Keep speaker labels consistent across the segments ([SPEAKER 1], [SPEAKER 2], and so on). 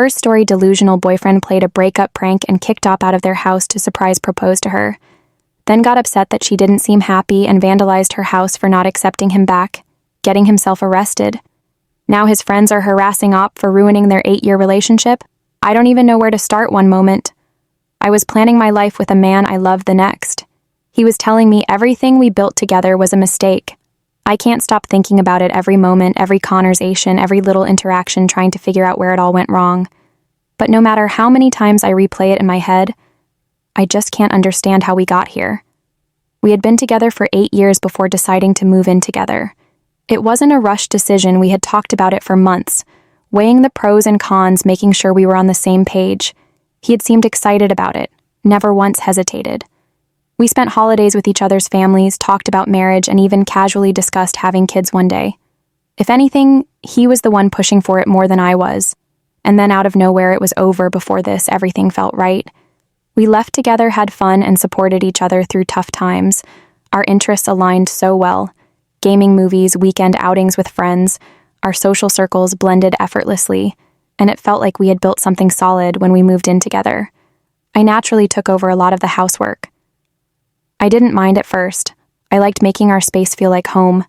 [SPEAKER 1] First story, delusional boyfriend played a breakup prank and kicked Op out of their house to surprise propose to her. Then got upset that she didn't seem happy and vandalized her house for not accepting him back, getting himself arrested. Now his friends are harassing Op for ruining their 8-year relationship. I don't even know where to start one moment. I was planning my life with a man I loved the next. He was telling me everything we built together was a mistake. I can't stop thinking about it every moment, every conversation, every little interaction, trying to figure out where it all went wrong. But no matter how many times I replay it in my head, I just can't understand how we got here. We had been together for 8 years before deciding to move in together. It wasn't a rushed decision. We had talked about it for months, weighing the pros and cons, making sure we were on the same page. He had seemed excited about it, never once hesitated. We spent holidays with each other's families, talked about marriage, and even casually discussed having kids one day. If anything, he was the one pushing for it more than I was. And then out of nowhere, it was over. Before this, everything felt right. We left together, had fun, and supported each other through tough times. Our interests aligned so well. Gaming, movies, weekend outings with friends. Our social circles blended effortlessly, and it felt like we had built something solid when we moved in together. I naturally took over a lot of the housework. I didn't mind at first. I liked making our space feel like home.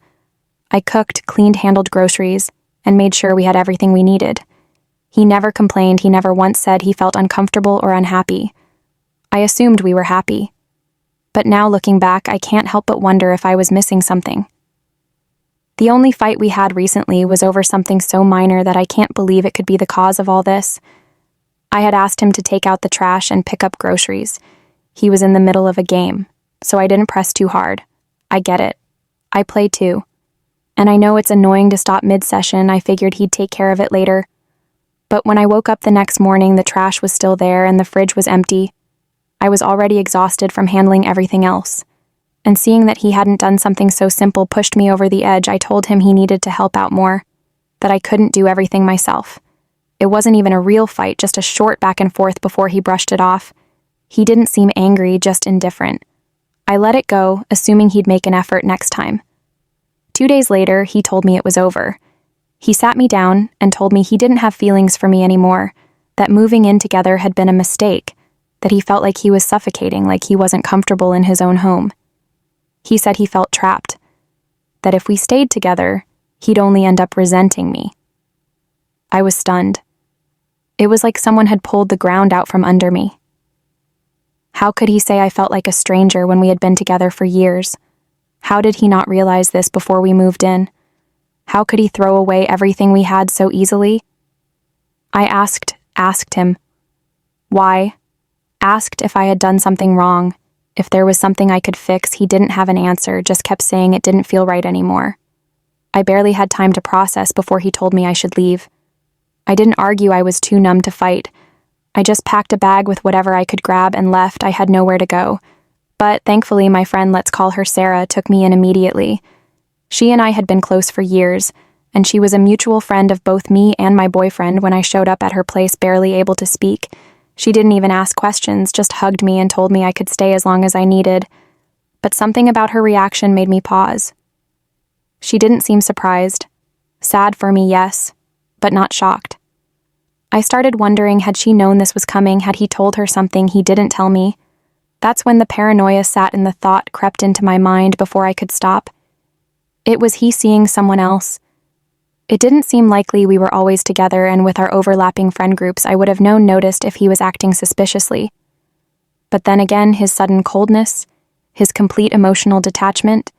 [SPEAKER 1] I cooked, cleaned, handled groceries, and made sure we had everything we needed. He never complained. He never once said he felt uncomfortable or unhappy. I assumed we were happy. But now looking back, I can't help but wonder if I was missing something. The only fight we had recently was over something so minor that I can't believe it could be the cause of all this. I had asked him to take out the trash and pick up groceries. He was in the middle of a game, so I didn't press too hard. I get it. I play too. And I know it's annoying to stop mid-session. I figured he'd take care of it later. But when I woke up the next morning, the trash was still there and the fridge was empty. I was already exhausted from handling everything else. And seeing that he hadn't done something so simple pushed me over the edge. I told him he needed to help out more, that I couldn't do everything myself. It wasn't even a real fight, just a short back and forth before he brushed it off. He didn't seem angry, just indifferent. I let it go, assuming he'd make an effort next time. 2 days later, he told me it was over. He sat me down and told me he didn't have feelings for me anymore, that moving in together had been a mistake, that he felt like he was suffocating, like he wasn't comfortable in his own home. He said he felt trapped, that if we stayed together, he'd only end up resenting me. I was stunned. It was like someone had pulled the ground out from under me. How could he say I felt like a stranger when we had been together for years? How did he not realize this before we moved in? How could he throw away everything we had so easily? I asked him. Why? Asked if I had done something wrong. If there was something I could fix. He didn't have an answer, just kept saying it didn't feel right anymore. I barely had time to process before he told me I should leave. I didn't argue. I was too numb to fight. I just packed a bag with whatever I could grab and left. I had nowhere to go. But thankfully, my friend, let's call her Sarah, took me in immediately. She and I had been close for years, and she was a mutual friend of both me and my boyfriend. When I showed up at her place barely able to speak, she didn't even ask questions, just hugged me and told me I could stay as long as I needed. But something about her reaction made me pause. She didn't seem surprised. Sad for me, yes, but not shocked. I started wondering, had she known this was coming? Had he told her something he didn't tell me? That's when the paranoia sat and the thought crept into my mind before I could stop. It was he seeing someone else. It didn't seem likely we were always together, and with our overlapping friend groups, I would have noticed if he was acting suspiciously. But then again, his sudden coldness, his complete emotional detachment,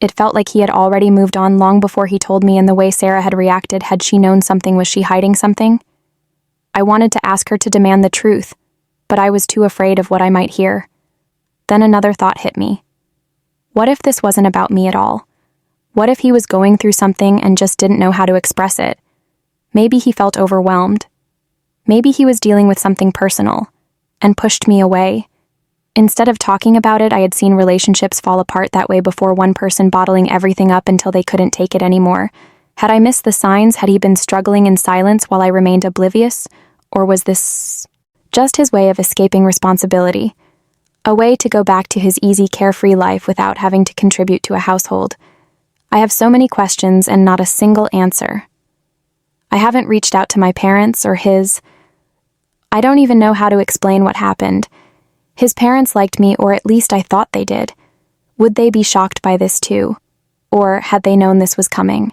[SPEAKER 1] it felt like he had already moved on long before he told me. And the way Sarah had reacted, had she known something? Was she hiding something? I wanted to ask her to demand the truth, but I was too afraid of what I might hear. Then another thought hit me. What if this wasn't about me at all? What if he was going through something and just didn't know how to express it? Maybe he felt overwhelmed. Maybe he was dealing with something personal and pushed me away. Instead of talking about it, I had seen relationships fall apart that way before, one person bottling everything up until they couldn't take it anymore. Had I missed the signs? Had he been struggling in silence while I remained oblivious? Or was this just his way of escaping responsibility? A way to go back to his easy, carefree life without having to contribute to a household? I have so many questions and not a single answer. I haven't reached out to my parents or his. I don't even know how to explain what happened. His parents liked me, or at least I thought they did. Would they be shocked by this too? Or had they known this was coming?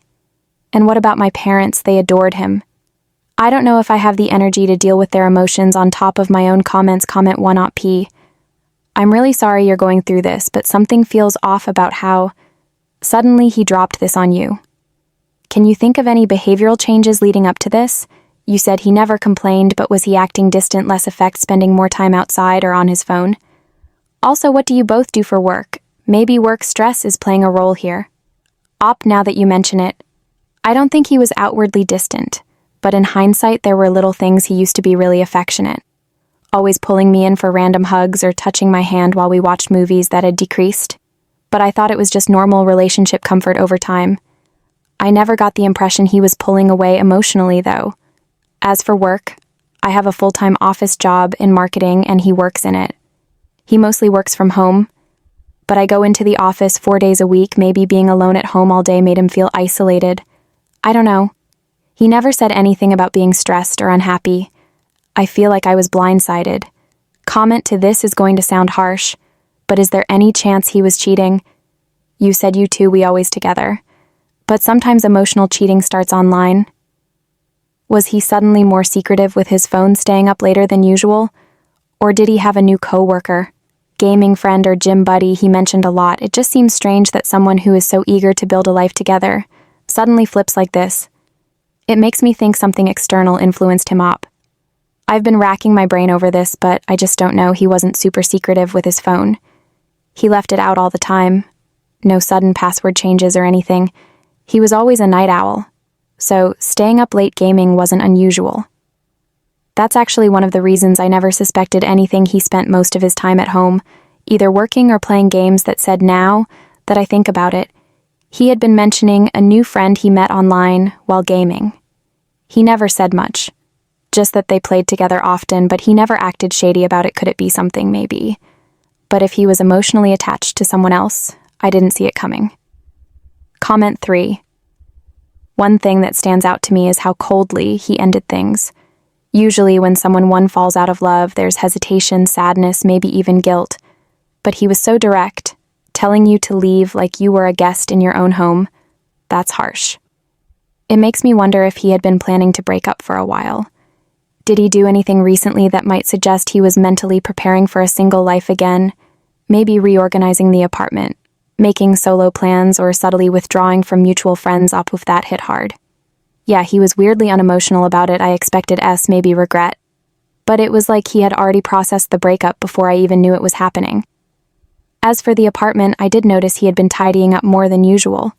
[SPEAKER 1] And what about my parents? They adored him. I don't know if I have the energy to deal with their emotions on top of my own comments. Comment 1-P. I'm really sorry you're going through this, but something feels off about how suddenly he dropped this on you. Can you think of any behavioral changes leading up to this? You said he never complained, but was he acting distant, less effect, spending more time outside or on his phone? Also, what do you both do for work? Maybe work stress is playing a role here. Now that you mention it, I don't think he was outwardly distant, but in hindsight there were little things. He used to be really affectionate, always pulling me in for random hugs or touching my hand while we watched movies. That had decreased, but I thought it was just normal relationship comfort over time. I never got the impression he was pulling away emotionally, though. As for work, I have a full-time office job in marketing and he works in it. He mostly works from home, but I go into the office 4 days a week. Maybe being alone at home all day made him feel isolated. I don't know. He never said anything about being stressed or unhappy. I feel like I was blindsided. Comment to this is going to sound harsh, but is there any chance he was cheating? You said you two, we always together. But sometimes emotional cheating starts online. Was he suddenly more secretive with his phone, staying up later than usual? Or did he have a new coworker, gaming friend, or gym buddy he mentioned a lot? It just seems strange that someone who is so eager to build a life together suddenly flips like this. It makes me think something external influenced him up. I've been racking my brain over this, but I just don't know. He wasn't super secretive with his phone. He left it out all the time. No sudden password changes or anything. He was always a night owl, so staying up late gaming wasn't unusual. That's actually one of the reasons I never suspected anything. He spent most of his time at home, either working or playing games. That said, now that I think about it, he had been mentioning a new friend he met online while gaming. He never said much, just that they played together often, but he never acted shady about it. Could it be something? Maybe. But if he was emotionally attached to someone else, I didn't see it coming. Comment 3. One thing that stands out to me is how coldly he ended things. Usually when someone falls out of love, there's hesitation, sadness, maybe even guilt. But he was so direct, telling you to leave like you were a guest in your own home. That's harsh. It makes me wonder if he had been planning to break up for a while. Did he do anything recently that might suggest he was mentally preparing for a single life again? Maybe reorganizing the apartment, making solo plans, or subtly withdrawing from mutual friends. With that hit hard. Yeah, he was weirdly unemotional about it. I expected maybe regret. But it was like he had already processed the breakup before I even knew it was happening. As for the apartment, I did notice he had been tidying up more than usual.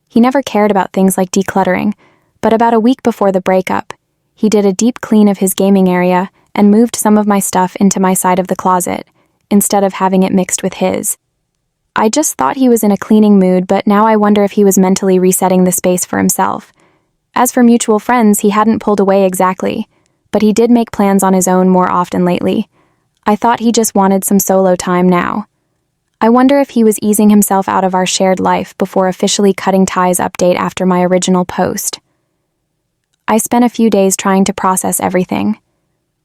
[SPEAKER 1] He never cared about things like decluttering, but about a week before the breakup, he did a deep clean of his gaming area and moved some of my stuff into my side of the closet, instead of having it mixed with his. I just thought he was in a cleaning mood, but now I wonder if he was mentally resetting the space for himself. As for mutual friends, he hadn't pulled away exactly, but he did make plans on his own more often lately. I thought he just wanted some solo time now. I wonder if he was easing himself out of our shared life before officially cutting ties. Update after my original post. I spent a few days trying to process everything.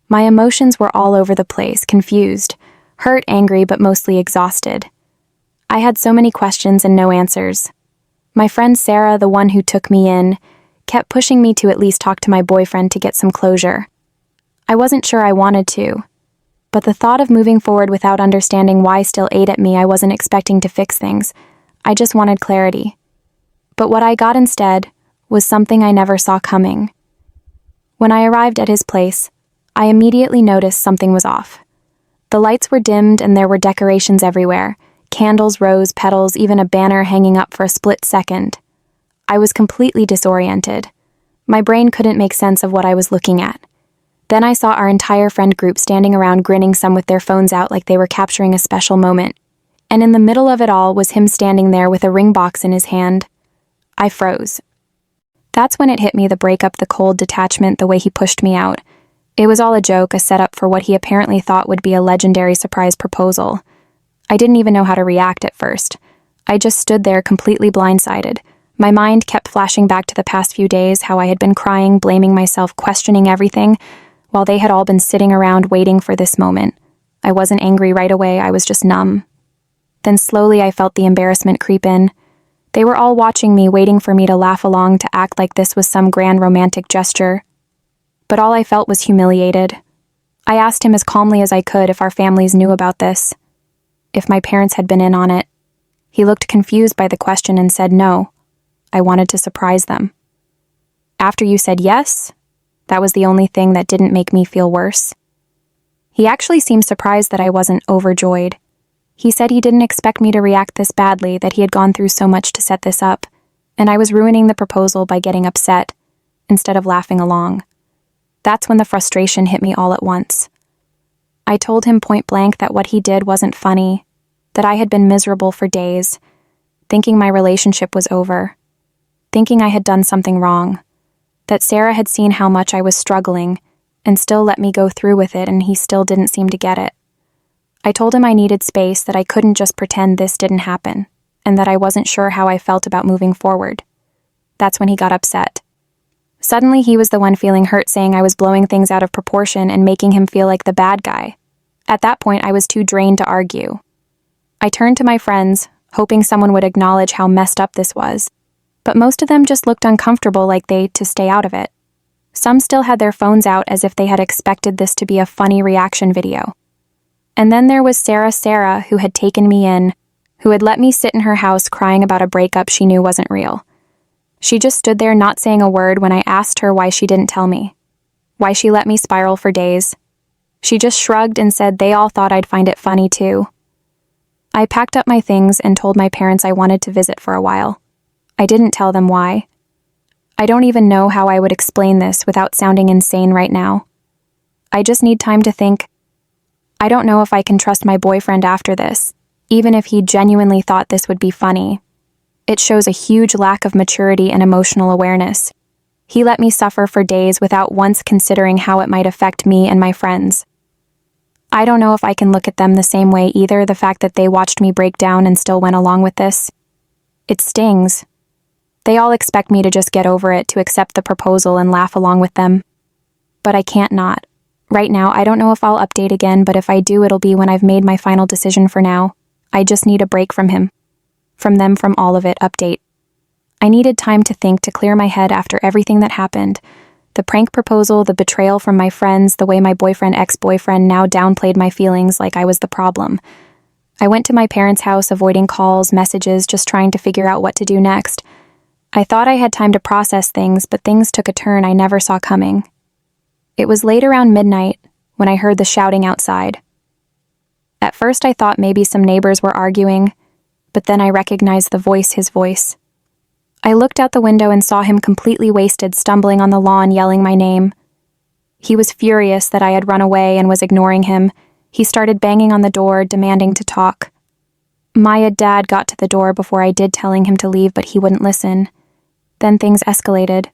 [SPEAKER 1] My emotions were all over the place, confused, hurt, angry, but mostly exhausted. I had so many questions and no answers. My friend Sarah, the one who took me in, kept pushing me to at least talk to my boyfriend to get some closure. I wasn't sure I wanted to, but the thought of moving forward without understanding why still ate at me. I wasn't expecting to fix things. I just wanted clarity. But what I got instead was something I never saw coming. When I arrived at his place, I immediately noticed something was off. The lights were dimmed and there were decorations everywhere. Candles, rose petals, even a banner hanging up for a split second. I was completely disoriented. My brain couldn't make sense of what I was looking at. Then I saw our entire friend group standing around, grinning, some with their phones out like they were capturing a special moment. And in the middle of it all was him standing there with a ring box in his hand. I froze. That's when it hit me, the breakup, the cold detachment, the way he pushed me out. It was all a joke, a setup for what he apparently thought would be a legendary surprise proposal. I didn't even know how to react at first. I just stood there completely blindsided. My mind kept flashing back to the past few days, how I had been crying, blaming myself, questioning everything, while they had all been sitting around waiting for this moment. I wasn't angry right away, I was just numb. Then slowly I felt the embarrassment creep in. They were all watching me, waiting for me to laugh along, to act like this was some grand romantic gesture. But all I felt was humiliated. I asked him as calmly as I could if our families knew about this, if my parents had been in on it. He looked confused by the question and said no. I wanted to surprise them. After you said yes, that was the only thing that didn't make me feel worse. He actually seemed surprised that I wasn't overjoyed. He said he didn't expect me to react this badly, that he had gone through so much to set this up, and I was ruining the proposal by getting upset instead of laughing along. That's when the frustration hit me all at once. I told him point blank that what he did wasn't funny, that I had been miserable for days, thinking my relationship was over, thinking I had done something wrong, that Sarah had seen how much I was struggling and still let me go through with it, and he still didn't seem to get it. I told him I needed space, that I couldn't just pretend this didn't happen, and that I wasn't sure how I felt about moving forward. That's when he got upset. Suddenly he was the one feeling hurt, saying I was blowing things out of proportion and making him feel like the bad guy. At that point, I was too drained to argue. I turned to my friends, hoping someone would acknowledge how messed up this was, but most of them just looked uncomfortable, like they to stay out of it. Some still had their phones out as if they had expected this to be a funny reaction video. And then there was Sarah, who had taken me in, who had let me sit in her house crying about a breakup she knew wasn't real. She just stood there not saying a word when I asked her why she didn't tell me, why she let me spiral for days. She just shrugged and said they all thought I'd find it funny too. I packed up my things and told my parents I wanted to visit for a while. I didn't tell them why. I don't even know how I would explain this without sounding insane right now. I just need time to think. I don't know if I can trust my boyfriend after this, even if he genuinely thought this would be funny. It shows a huge lack of maturity and emotional awareness. He let me suffer for days without once considering how it might affect me and my friends. I don't know if I can look at them the same way either, the fact that they watched me break down and still went along with this. It stings. They all expect me to just get over it, to accept the proposal and laugh along with them. But I can't not. Right now, I don't know if I'll update again, but if I do, it'll be when I've made my final decision for now. I just need a break from him. From them, from all of it. Update. I needed time to think, to clear my head after everything that happened. The prank proposal, the betrayal from my friends, the way my ex-boyfriend now downplayed my feelings like I was the problem. I went to my parents' house, avoiding calls, messages, just trying to figure out what to do next. I thought I had time to process things, but things took a turn I never saw coming. It was late around midnight when I heard the shouting outside. At first I thought maybe some neighbors were arguing, but then I recognized his voice. I looked out the window and saw him completely wasted, stumbling on the lawn, yelling my name. He was furious that I had run away and was ignoring him. He started banging on the door, demanding to talk. My dad got to the door before I did, telling him to leave, but he wouldn't listen. Then things escalated.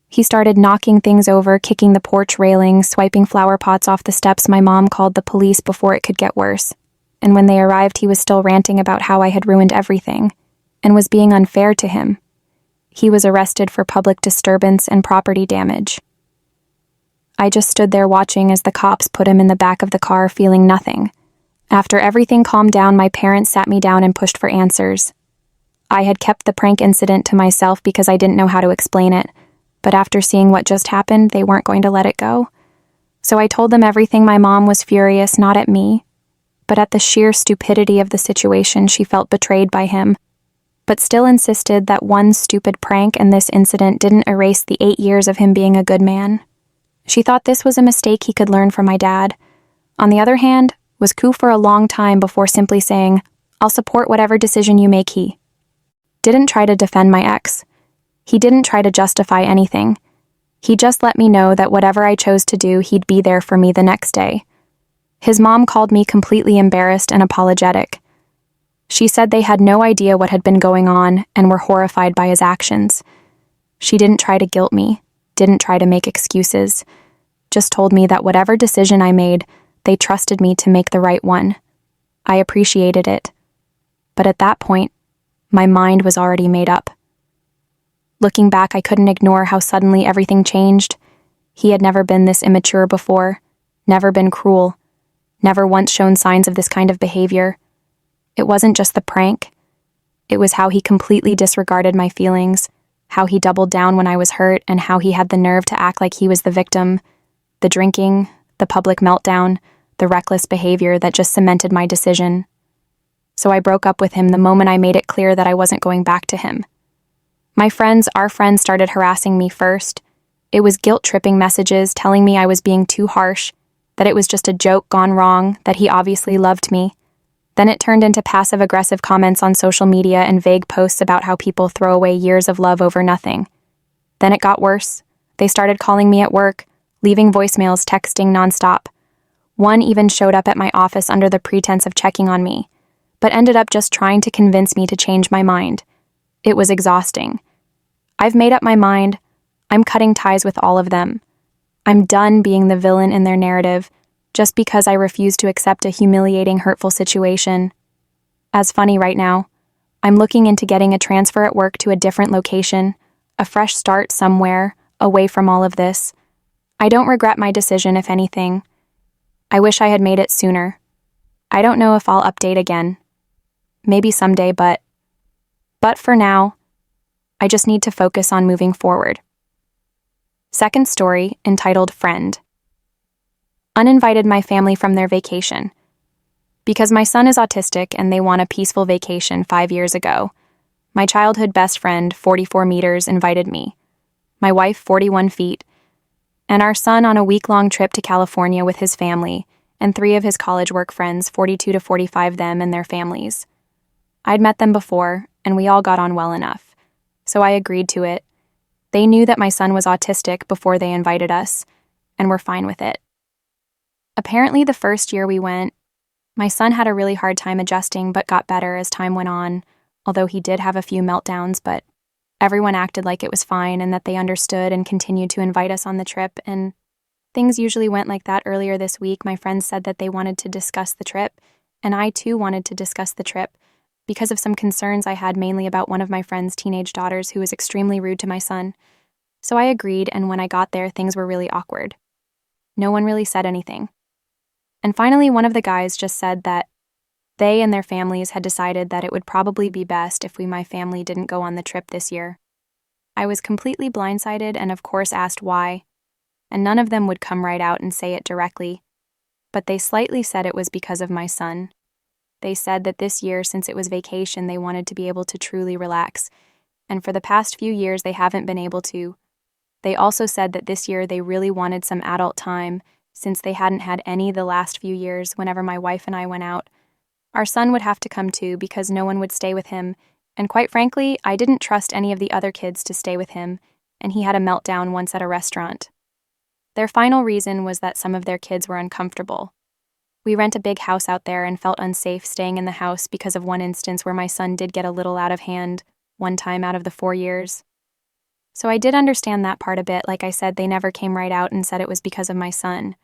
[SPEAKER 1] He started knocking things over, kicking the porch railing, swiping flower pots off the steps. My mom called the police before it could get worse. And when they arrived, he was still ranting about how I had ruined everything and was being unfair to him. He was arrested for public disturbance and property damage. I just stood there watching as the cops put him in the back of the car, feeling nothing. After everything calmed down, my parents sat me down and pushed for answers. I had kept the prank incident to myself because I didn't know how to explain it, but after seeing what just happened, they weren't going to let it go. So I told them everything. My mom was furious, not at me, but at the sheer stupidity of the situation. She felt betrayed by him, but still insisted that one stupid prank and this incident didn't erase the 8 years of him being a good man. She thought this was a mistake he could learn from my dad. On the other hand, was cool for a long time before simply saying, "I'll support whatever decision you make." He didn't try to defend my ex. He didn't try to justify anything. He just let me know that whatever I chose to do, he'd be there for me the next day. His mom called me completely embarrassed and apologetic. She said they had no idea what had been going on and were horrified by his actions. She didn't try to guilt me, didn't try to make excuses, just told me that whatever decision I made, they trusted me to make the right one. I appreciated it. But at that point, my mind was already made up. Looking back, I couldn't ignore how suddenly everything changed. He had never been this immature before, never been cruel, never once shown signs of this kind of behavior. It wasn't just the prank. It was how he completely disregarded my feelings, how he doubled down when I was hurt, and how he had the nerve to act like he was the victim. The drinking, the public meltdown, the reckless behavior that just cemented my decision. So I broke up with him the moment I made it clear that I wasn't going back to him. Our friends started harassing me first. It was guilt-tripping messages telling me I was being too harsh, that it was just a joke gone wrong, that he obviously loved me. Then it turned into passive-aggressive comments on social media and vague posts about how people throw away years of love over nothing. Then it got worse. They started calling me at work, leaving voicemails, texting nonstop. One even showed up at my office under the pretense of checking on me, but ended up just trying to convince me to change my mind. It was exhausting. I've made up my mind. I'm cutting ties with all of them. I'm done being the villain in their narrative, just because I refuse to accept a humiliating, hurtful situation. As funny right now, I'm looking into getting a transfer at work to a different location, a fresh start somewhere, away from all of this. I don't regret my decision, if anything. I wish I had made it sooner. I don't know if I'll update again. Maybe someday, but for now, I just need to focus on moving forward. Second story, entitled Friend. Uninvited my family from their vacation. Because my son is autistic and they want a peaceful vacation 5 years ago, my childhood best friend, 44 meters, invited me, my wife, 41 feet, and our son on a week-long trip to California with his family and 3 of his college work friends, 42 to 45 them and their families. I'd met them before, and we all got on well enough, so I agreed to it. They knew that my son was autistic before they invited us, and were fine with it. Apparently, the first year we went, my son had a really hard time adjusting but got better as time went on, although he did have a few meltdowns, but everyone acted like it was fine and that they understood and continued to invite us on the trip, and things usually went like that. Earlier this week, my friends said that they wanted to discuss the trip, and I too wanted to discuss the trip, because of some concerns I had mainly about one of my friend's teenage daughters who was extremely rude to my son. So I agreed, and when I got there, things were really awkward. No one really said anything. And finally, one of the guys just said that they and their families had decided that it would probably be best if my family didn't go on the trip this year. I was completely blindsided and of course asked why, and none of them would come right out and say it directly, but they slightly said it was because of my son. They said that this year, since it was vacation, they wanted to be able to truly relax, and for the past few years they haven't been able to. They also said that this year they really wanted some adult time, since they hadn't had any the last few years whenever my wife and I went out. Our son would have to come too because no one would stay with him, and quite frankly, I didn't trust any of the other kids to stay with him, and he had a meltdown once at a restaurant. Their final reason was that some of their kids were uncomfortable. We rent a big house out there and felt unsafe staying in the house because of one instance where my son did get a little out of hand, one time out of the 4 years. So I did understand that part a bit. Like I said, they never came right out and said it was because of my son.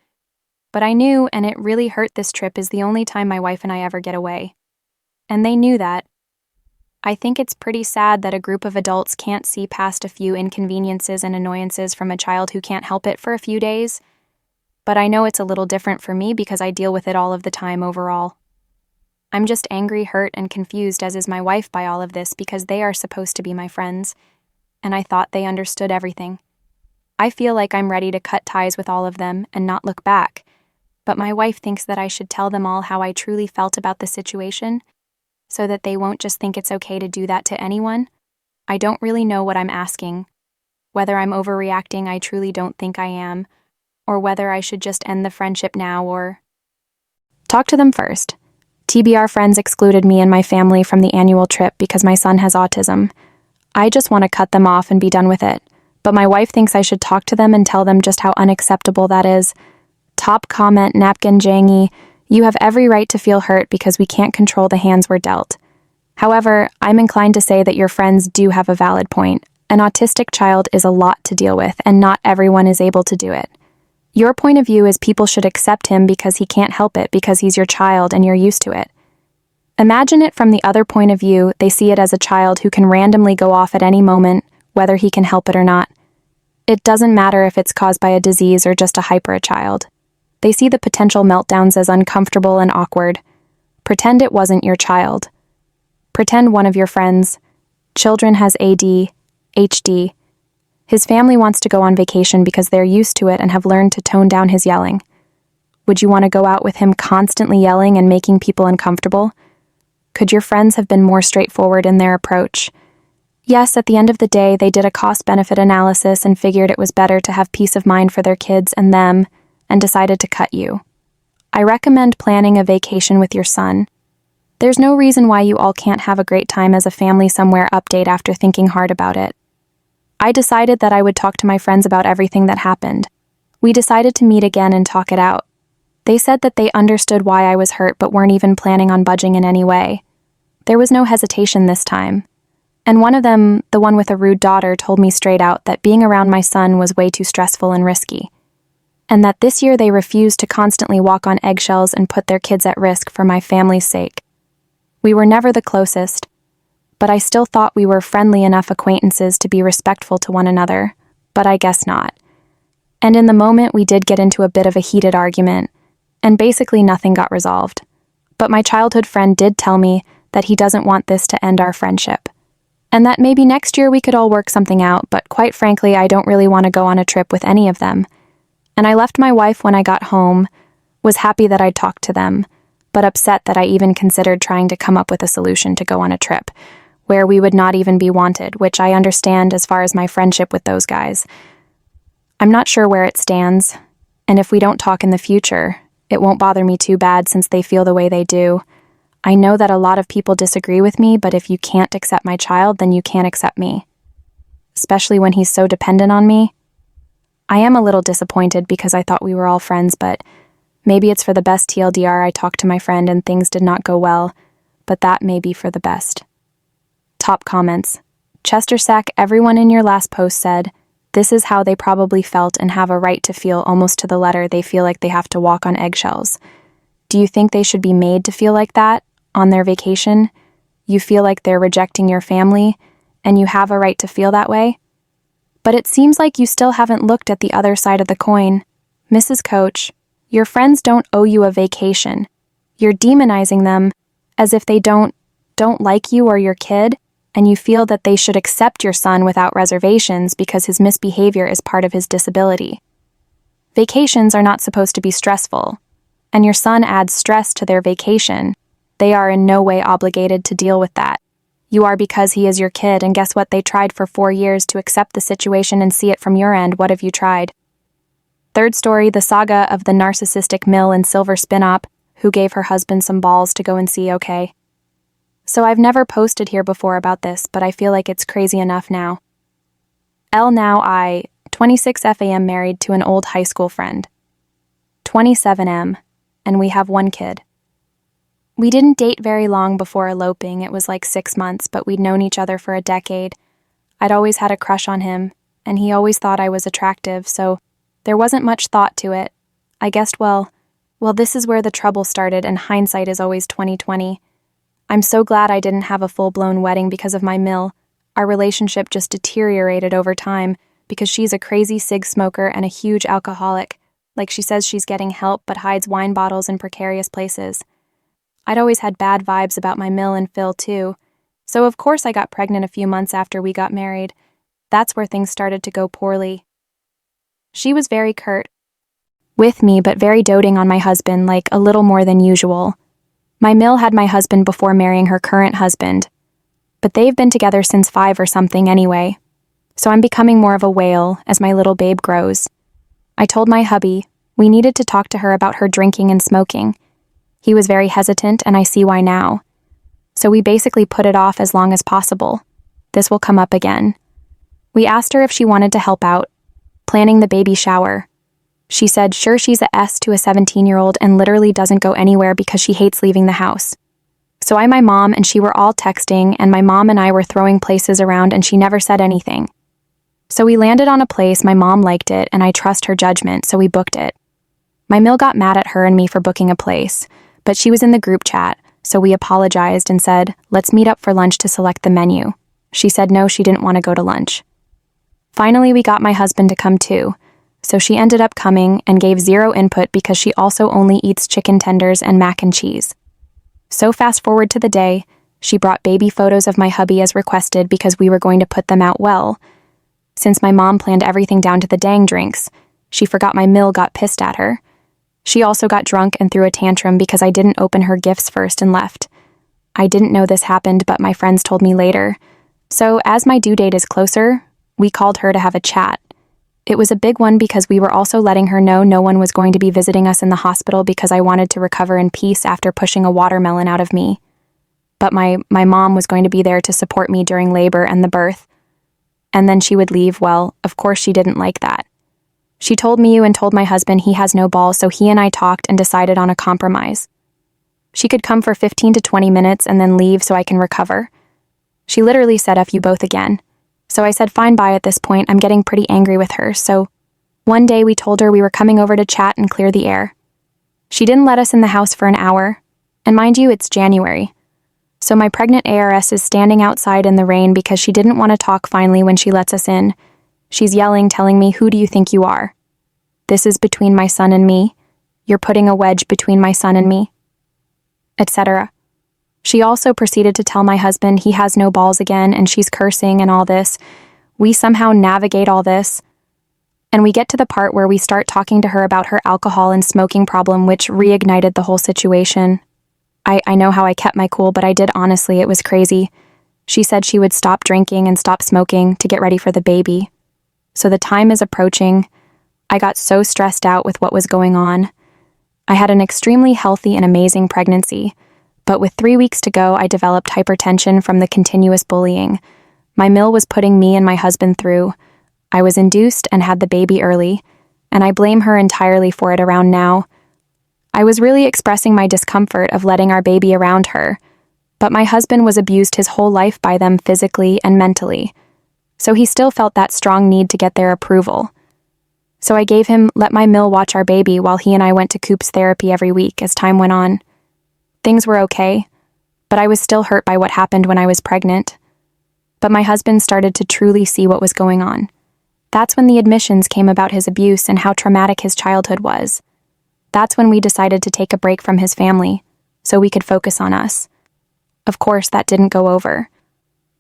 [SPEAKER 1] But I knew, and it really hurt, this trip is the only time my wife and I ever get away. And they knew that. I think it's pretty sad that a group of adults can't see past a few inconveniences and annoyances from a child who can't help it for a few days. But I know it's a little different for me because I deal with it all of the time overall. I'm just angry, hurt, and confused, as is my wife, by all of this because they are supposed to be my friends, and I thought they understood everything. I feel like I'm ready to cut ties with all of them and not look back, but my wife thinks that I should tell them all how I truly felt about the situation, so that they won't just think it's okay to do that to anyone. I don't really know what I'm asking. Whether I'm overreacting, I truly don't think I am, or whether I should just end the friendship now or talk to them first. TBR, friends excluded me and my family from the annual trip because my son has autism. I just want to cut them off and be done with it, but my wife thinks I should talk to them and tell them just how unacceptable that is. Top comment, Napkin Jangy, you have every right to feel hurt because we can't control the hands we're dealt. However, I'm inclined to say that your friends do have a valid point. An autistic child is a lot to deal with, and not everyone is able to do it. Your point of view is people should accept him because he can't help it because he's your child and you're used to it. Imagine it from the other point of view. They see it as a child who can randomly go off at any moment, whether he can help it or not. It doesn't matter if it's caused by a disease or just a child. They see the potential meltdowns as uncomfortable and awkward. Pretend it wasn't your child. Pretend one of your friends' children has ADHD. His family wants to go on vacation because they're used to it and have learned to tone down his yelling. Would you want to go out with him constantly yelling and making people uncomfortable? Could your friends have been more straightforward in their approach? Yes, at the end of the day, they did a cost-benefit analysis and figured it was better to have peace of mind for their kids and them, and decided to cut you. I recommend planning a vacation with your son. There's no reason why you all can't have a great time as a family somewhere. Update after thinking hard about it. I decided that I would talk to my friends about everything that happened. We decided to meet again and talk it out. They said that they understood why I was hurt but weren't even planning on budging in any way. There was no hesitation this time. And one of them, the one with a rude daughter, told me straight out that being around my son was way too stressful and risky. And that this year they refused to constantly walk on eggshells and put their kids at risk for my family's sake. We were never the closest, but I still thought we were friendly enough acquaintances to be respectful to one another, but I guess not. And in the moment we did get into a bit of a heated argument, and basically nothing got resolved. But my childhood friend did tell me that he doesn't want this to end our friendship, and that maybe next year we could all work something out, but quite frankly I don't really want to go on a trip with any of them. And I left my wife when I got home, was happy that I'd talked to them, but upset that I even considered trying to come up with a solution to go on a trip, where we would not even be wanted, which I understand as far as my friendship with those guys. I'm not sure where it stands, and if we don't talk in the future, it won't bother me too bad since they feel the way they do. I know that a lot of people disagree with me, but if you can't accept my child, then you can't accept me. Especially when he's so dependent on me. I am a little disappointed because I thought we were all friends, but maybe it's for the best. TLDR, I talked to my friend and things did not go well, but that may be for the best. Top comments. Chester Sack, everyone in your last post said, this is how they probably felt and have a right to feel almost to the letter. They feel like they have to walk on eggshells. Do you think they should be made to feel like that on their vacation? You feel like they're rejecting your family and you have a right to feel that way? But it seems like you still haven't looked at the other side of the coin. Mrs. Coach, your friends don't owe you a vacation. You're demonizing them as if they don't like you or your kid, and you feel that they should accept your son without reservations because his misbehavior is part of his disability. Vacations are not supposed to be stressful, and your son adds stress to their vacation. They are in no way obligated to deal with that. You are because he is your kid, and guess what? They tried for 4 years to accept the situation and see it from your end. What have you tried? Third story, the saga of the narcissistic mill and silver spin-op who gave her husband some balls to go and see. Okay. So I've never posted here before about this, but I feel like it's crazy enough now. Now I, 26 FAM, married to an old high school friend. 27M, and we have one kid. We didn't date very long before eloping. It was like 6 months, but we'd known each other for a decade. I'd always had a crush on him, and he always thought I was attractive, so there wasn't much thought to it. I guessed, well, this is where the trouble started, and hindsight is always 20/20. I'm so glad I didn't have a full-blown wedding because of my mill. Our relationship just deteriorated over time because she's a crazy cig smoker and a huge alcoholic. Like, she says she's getting help but hides wine bottles in precarious places. I'd always had bad vibes about my mill and Phil too, so of course I got pregnant a few months after we got married. That's where things started to go poorly. She was very curt with me, but very doting on my husband, like a little more than usual. My mill had my husband before marrying her current husband, but they've been together since 5 or something anyway, so I'm becoming more of a whale as my little babe grows. I told my hubby we needed to talk to her about her drinking and smoking. He was very hesitant, and I see why now. So we basically put it off as long as possible. This will come up again. We asked her if she wanted to help out, planning the baby shower. She said sure, she's a S to a 17-year-old and literally doesn't go anywhere because she hates leaving the house. So my mom and she were all texting, and my mom and I were throwing places around, and she never said anything. So we landed on a place, my mom liked it, and I trust her judgment, so we booked it. My mill got mad at her and me for booking a place, but she was in the group chat, so we apologized and said, let's meet up for lunch to select the menu. She said no, she didn't want to go to lunch. Finally, we got my husband to come too, so she ended up coming and gave zero input because she also only eats chicken tenders and mac and cheese. So fast forward to the day, she brought baby photos of my hubby as requested because we were going to put them out well. Since my mom planned everything down to the dang drinks, she forgot my mill got pissed at her. She also got drunk and threw a tantrum because I didn't open her gifts first and left. I didn't know this happened, but my friends told me later. So as my due date is closer, we called her to have a chat. It was a big one because we were also letting her know no one was going to be visiting us in the hospital because I wanted to recover in peace after pushing a watermelon out of me. But my mom was going to be there to support me during labor and the birth. And then she would leave. Well, of course she didn't like that. She told me and told my husband he has no balls, so he and I talked and decided on a compromise. She could come for 15 to 20 minutes and then leave so I can recover. She literally said F you both again. So I said fine bye at this point. I'm getting pretty angry with her, so one day we told her we were coming over to chat and clear the air. She didn't let us in the house for an hour, and mind you, it's January. So my pregnant ARS is standing outside in the rain because she didn't want to talk finally when she lets us in. She's yelling, telling me, "Who do you think you are? This is between my son and me. You're putting a wedge between my son and me," etc. She also proceeded to tell my husband he has no balls again, and she's cursing and all this. We somehow navigate all this, and we get to the part where we start talking to her about her alcohol and smoking problem, which reignited the whole situation. I know how I kept my cool, but I did honestly, it was crazy. She said she would stop drinking and stop smoking to get ready for the baby. So the time is approaching. I got so stressed out with what was going on. I had an extremely healthy and amazing pregnancy, but with 3 weeks to go, I developed hypertension from the continuous bullying. My mill was putting me and my husband through. I was induced and had the baby early, and I blame her entirely for it around now. I was really expressing my discomfort of letting our baby around her, but my husband was abused his whole life by them physically and mentally, so he still felt that strong need to get their approval. So I gave him let my mill watch our baby while he and I went to Coop's therapy every week as time went on. Things were okay, but I was still hurt by what happened when I was pregnant. But my husband started to truly see what was going on. That's when the admissions came about his abuse and how traumatic his childhood was. That's when we decided to take a break from his family, so we could focus on us. Of course, that didn't go over.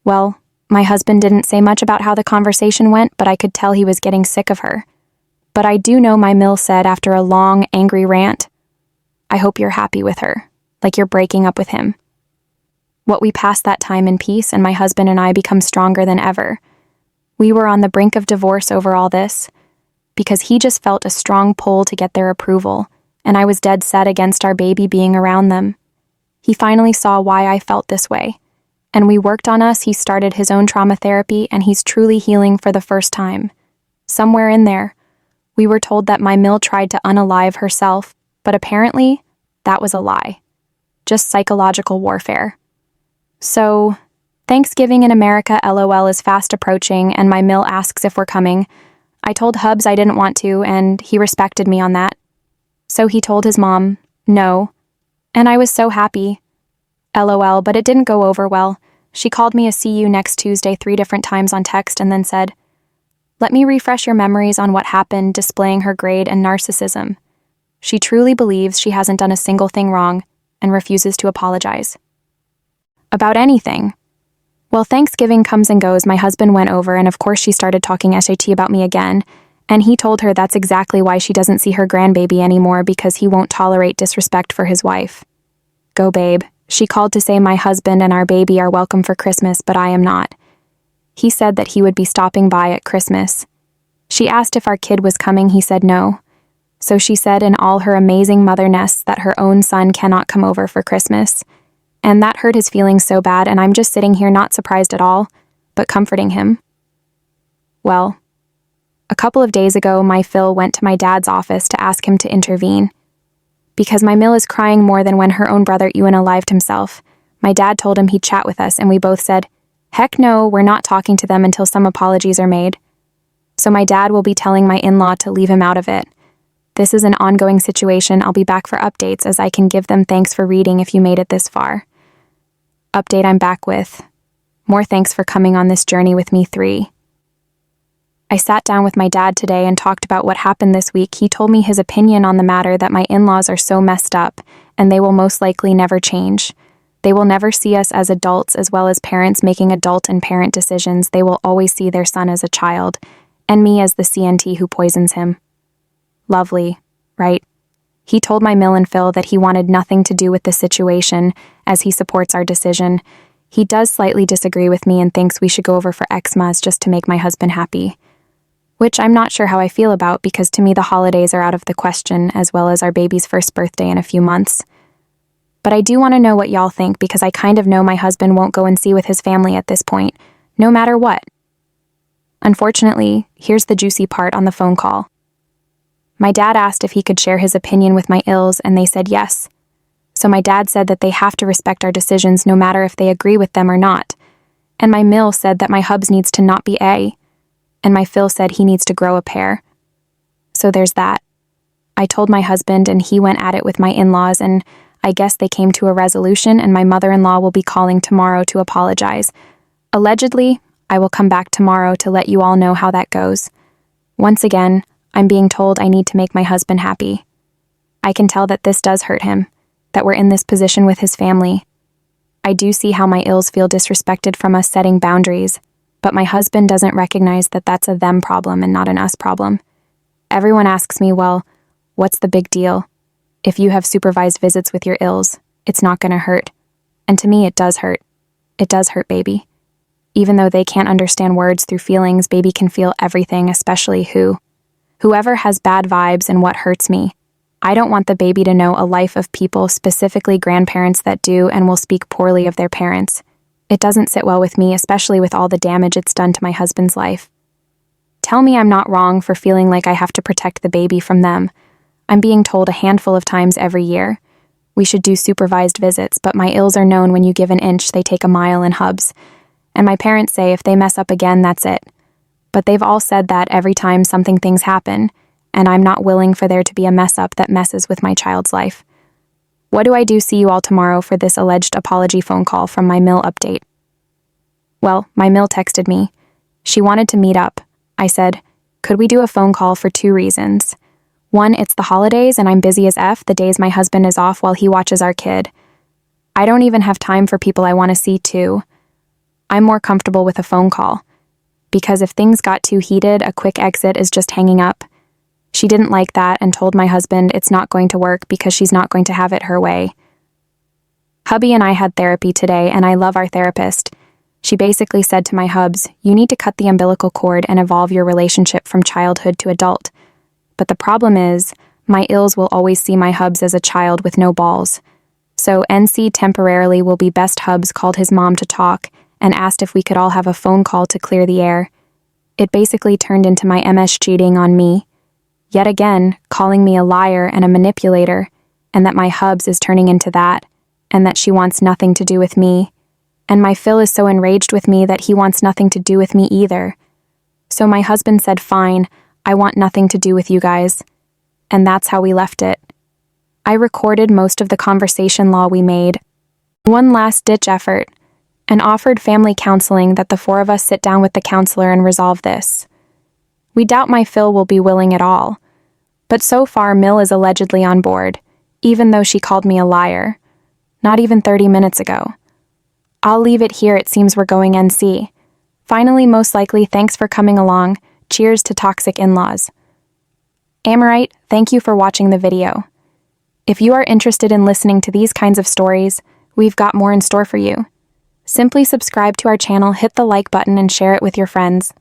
[SPEAKER 1] Well, my husband didn't say much about how the conversation went, but I could tell he was getting sick of her. But I do know my mill said after a long, angry rant, "I hope you're happy with her, like you're breaking up with him." What we passed that time in peace, and my husband and I become stronger than ever. We were on the brink of divorce over all this, because he just felt a strong pull to get their approval, and I was dead set against our baby being around them. He finally saw why I felt this way, and we worked on us. He started his own trauma therapy, and he's truly healing for the first time. Somewhere in there, we were told that my mill tried to unalive herself, but apparently, that was a lie. Just psychological warfare. So, Thanksgiving in America LOL is fast approaching, and my mill asks if we're coming. I told Hubs I didn't want to, and he respected me on that. So he told his mom, no, and I was so happy. LOL, but it didn't go over well. She called me a "see you next Tuesday" 3 different times on text and then said, "Let me refresh your memories on what happened," displaying her grade and narcissism. She truly believes she hasn't done a single thing wrong and refuses to apologize. About anything. Well, Thanksgiving comes and goes. My husband went over, and of course she started talking SAT about me again, and he told her that's exactly why she doesn't see her grandbaby anymore, because he won't tolerate disrespect for his wife. Go babe. She called to say my husband and our baby are welcome for Christmas, but I am not. He said that he would be stopping by at Christmas. She asked if our kid was coming. He said no. So she said in all her amazing motherness that her own son cannot come over for Christmas. And that hurt his feelings so bad, and I'm just sitting here not surprised at all, but comforting him. Well, a couple of days ago, my Phil went to my dad's office to ask him to intervene. Because my Mill is crying more than when her own brother unalived himself. My dad told him he'd chat with us, and we both said, "Heck no, we're not talking to them until some apologies are made." So my dad will be telling my in-law to leave him out of it. This is an ongoing situation. I'll be back for updates as I can give them thanks for reading if you made it this far. Update I'm back with. More thanks for coming on this journey with me 3. I sat down with my dad today and talked about what happened this week. He told me his opinion on the matter, that my in-laws are so messed up, and they will most likely never change. They will never see us as adults as well as parents making adult and parent decisions. They will always see their son as a child, and me as the CNT who poisons him. Lovely, right? He told my Mill and Phil that he wanted nothing to do with the situation, as he supports our decision. He does slightly disagree with me and thinks we should go over for Xmas just to make my husband happy. Which I'm not sure how I feel about, because to me the holidays are out of the question, as well as our baby's first birthday in a few months. But I do want to know what y'all think, because I kind of know my husband won't go and see with his family at this point, no matter what. Unfortunately, here's the juicy part on the phone call. My dad asked if he could share his opinion with my ills, and they said yes. So my dad said that they have to respect our decisions no matter if they agree with them or not. And my Mill said that my hubs needs to not be A. And my Phil said he needs to grow a pair. So there's that. I told my husband and he went at it with my in-laws, and I guess they came to a resolution, and my mother-in-law will be calling tomorrow to apologize. Allegedly, I will come back tomorrow to let you all know how that goes. Once again, I'm being told I need to make my husband happy. I can tell that this does hurt him, that we're in this position with his family. I do see how my ills feel disrespected from us setting boundaries, but my husband doesn't recognize that that's a them problem and not an us problem. Everyone asks me, well, what's the big deal? If you have supervised visits with your ills, it's not going to hurt. And to me, it does hurt. It does hurt, baby. Even though they can't understand words through feelings, baby can feel everything, especially whoever has bad vibes. And what hurts me, I don't want the baby to know a life of people, specifically grandparents, that do and will speak poorly of their parents. It doesn't sit well with me, especially with all the damage it's done to my husband's life. Tell me I'm not wrong for feeling like I have to protect the baby from them. I'm being told a handful of times every year. We should do supervised visits, but my ills are known when you give an inch, they take a mile in hubs. And my parents say if they mess up again, that's it. But they've all said that every time things happen, and I'm not willing for there to be a mess up that messes with my child's life. What do I do? See you all tomorrow for this alleged apology phone call from my Mill update. Well, my Mill texted me. She wanted to meet up. I said, could we do a phone call for 2 reasons? 1, it's the holidays and I'm busy as F the days my husband is off while he watches our kid. I don't even have time for people I want to see. 2, I'm more comfortable with a phone call. Because if things got too heated, a quick exit is just hanging up. She didn't like that and told my husband it's not going to work because she's not going to have it her way. Hubby and I had therapy today, and I love our therapist. She basically said to my hubs, you need to cut the umbilical cord and evolve your relationship from childhood to adult. But the problem is, my ills will always see my hubs as a child with no balls. So NC temporarily will be best. Hubs called his mom to talk and asked if we could all have a phone call to clear the air. It basically turned into my MS cheating on me. Yet again, calling me a liar and a manipulator, and that my hubs is turning into that, and that she wants nothing to do with me. And my Phil is so enraged with me that he wants nothing to do with me either. So my husband said, fine, I want nothing to do with you guys. And that's how we left it. I recorded most of the conversation law we made. One last-ditch effort, and offered family counseling that the 4 of us sit down with the counselor and resolve this. We doubt my Phil will be willing at all. But so far, Mill is allegedly on board, even though she called me a liar. Not even 30 minutes ago. I'll leave it here. It seems we're going NC. Finally, most likely, thanks for coming along. Cheers to toxic in-laws. Amorite, thank you for watching the video. If you are interested in listening to these kinds of stories, we've got more in store for you. Simply subscribe to our channel, hit the like button, and share it with your friends.